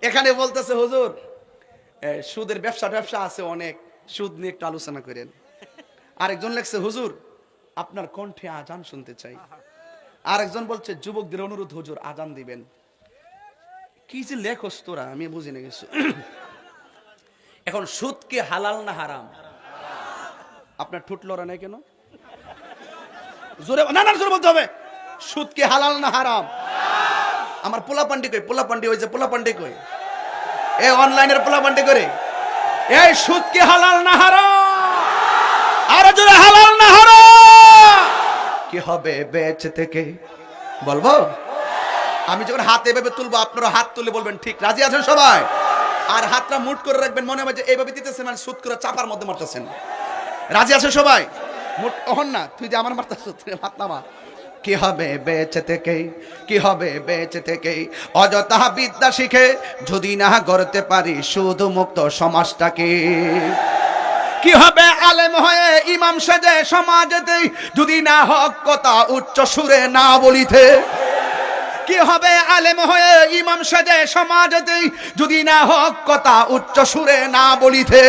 এখানে বলতেছে হুজুর সুদের ব্যবসা আছে অনেক, সুদ নিয়ে একটু আলোচনা করেন। আরেকজন লেখছে হুজুর আপনার কণ্ঠে আজান শুনতে চাই। আরেকজন বলছে যুবকদের অনুরোধ হুজুর আজান দিবেন। কি যে লেখস তোরা আমি বুঝি না কিছু। এখন সুদ কি হালাল না হারাম? আপনার ঠোঁট লড়া নাই কেন? জোরে না না জোরে বলতে হবে। সুদ কি হালাল না হারাম? আমার পোলাপান্ডি কই, পোলাপান্ডি হয়েছে, পোলাপান্ডি কই, এ অনলাইনের পোলাপান্ডি করে, এই সুদ কি হালাল না হারাম? আর জোরে হালাল না হারাম? কি হবে বেঁচে থেকে বলবো? আমি যখন হাত এভাবে তুলবো আপনারা হাত তুলে বলবেন ঠিক। রাজি আছেন সবাই? আর হাতটা মুট করে রাখবেন, মনে হবে যে এইভাবে দিতেছেন মানে সুদ করে চাপার মধ্যে মারতেছেন। রাজি আছেন সবাই? মুট হন না, তুই যে আমার মারতেছ হাত নামা। কি হবে বেঁচে থেকে, কি হবে বেঁচে থেকে অযথা বিদ্যা শিখে যদি না গড়তে পারি শুধু মুক্ত সমাজটাকে। কি হবে আলেম হয়ে ইমাম সেজে সমাজেতে যদি না হক কথা উচ্চ সুরে না বলিতে। কি হবে আলেম হয়ে ইমাম সেজে সমাজেতে যদি না হক কথা উচ্চ সুরে না বলিতে।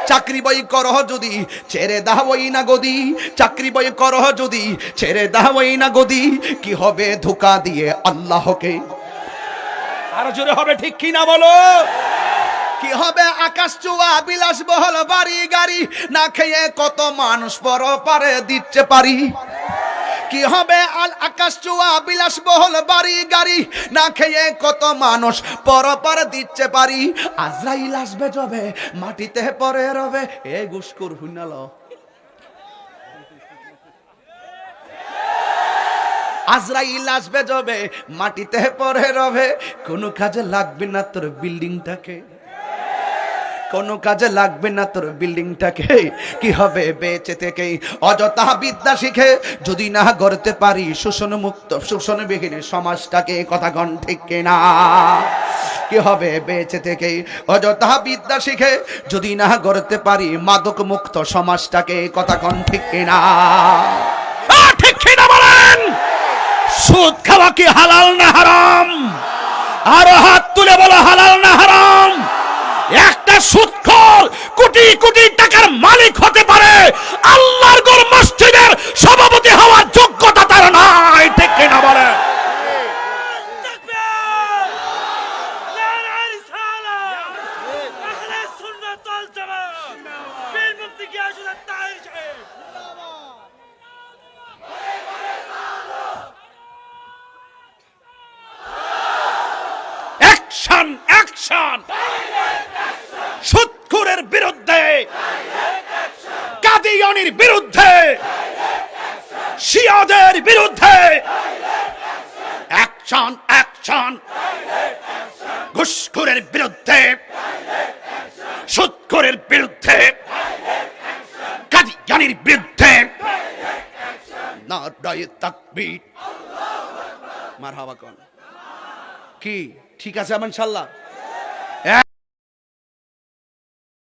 চাকরি বই করহ যদি ছেড়ে দাওই না গদি, চাকরি বই করহ যদি ছেড়ে দাওই না গদি, কি হবে ধোঁকা দিয়ে আল্লাহকে। আর জোরে হবে ঠিক কি না বলো? কি হবে আকাশ চুয়া বিলাসবহুল বাড়ি গাড়ি না খেয়ে কত মানুষ পরপারে দিচ্ছে পারি। কি হবে আকাশ চুয়া বিলাসবহুল বাড়ি গাড়ি না খেয়ে কত মানুষ পরপারে দিচ্ছে পারি। আজরাইল আসবে যবে মাটিতে পড়ে রবে। এ গুসকুর হুনাল আজরাইল আসবে যবে মাটিতে পড়ে রবে। কোনো কাজে লাগবে না তোর বিল্ডিংটাকে, কোনো কাজে লাগবে না তোর বিল্ডিংটাকে। কি হবে বেঁচে থেকে অযথা বিদ্যা শিখে যদি না গড়তে পারি শোষণ মুক্ত শোষণবিহীন সমাজটাকে। কথা গণ ঠিক কিনা? কি হবে বেঁচে থেকে অযথা বিদ্যা শিখে যদি না গড়তে পারি মাদক মুক্ত সমাজটাকে। কথা গণ ঠিক কিনা? ঠিক কিনা বলেন? সুদ খাওয়া কি হালাল না হারাম? আরো হাত তুলে বলো হালাল না হারাম? একটা সুদখোর কোটি কোটি টাকার মালিক হতে পারে, আল্লাহর ঘর মসজিদের সভাপতি হওয়ার যোগ্যতা তার নাই। ঠিক কিনা বলে? অ্যাকশন অ্যাকশন সুদখোরের বিরুদ্ধে, কাদিয়ানির বিরুদ্ধে, শিয়াদের বিরুদ্ধে অ্যাকশন অ্যাকশন। ঘুষখোরের বিরুদ্ধে, সুদখোরের বিরুদ্ধে, কাদিয়ানির বিরুদ্ধে নারায়ে তাকবীর। মারহাবা কোন কি ঠিক আছে ইনশাআল্লাহ?